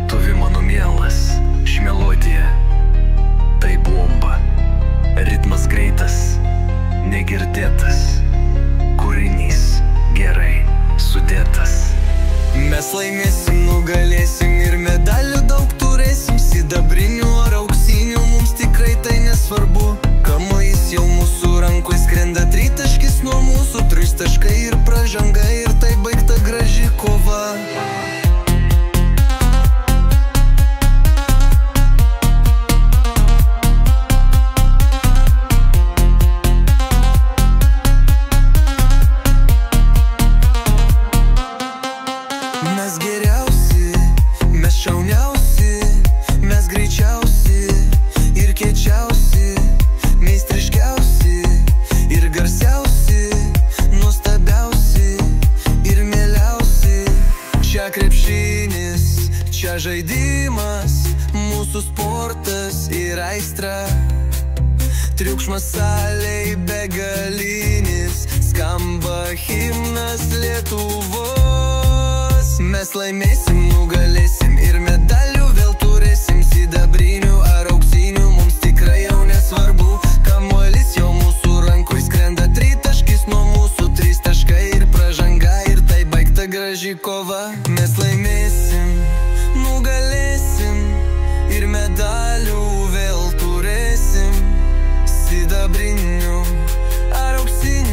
lietuvi mano mielas, ši melodija tai bomba. Ritmas greitas, negirdėtas, kūrinys gerai sudėtas. Mes laimėsim, nugalėsim ir medalių daug turėsim. Sidabrinių ar auksinių mums tikrai tai nesvarbu. Kamuolys jau mūsų rankoj skrenda, tritaškis nuo mūsų, 3 taškai ir pražanga, ir tai baigta graži kova. Mes geriausi, mes šauniausi, mes greičiausi ir kiečiausi, meistriškiausi ir garsiausi, nuostabiausi ir mieliausi. Čia krepšinis, čia žaidimas, mūsų sportas ir aistra. Triukšmas salėj begalinis, skamba himnas Lietuvos. Mes laimėsim, nugalėsim ir medalių vėl turėsim. Sidabrinių ar auksinių mums tikrai jau nesvarbu. Kamuolys jau mūsų rankoj skrenda, tritaškis nuo mūsų, 3 taškai ir pražanga, ir tai baigta graži kova. Mes laimėsim, nugalėsim ir medalių vėl turėsim. Sidabrinių ar auksinių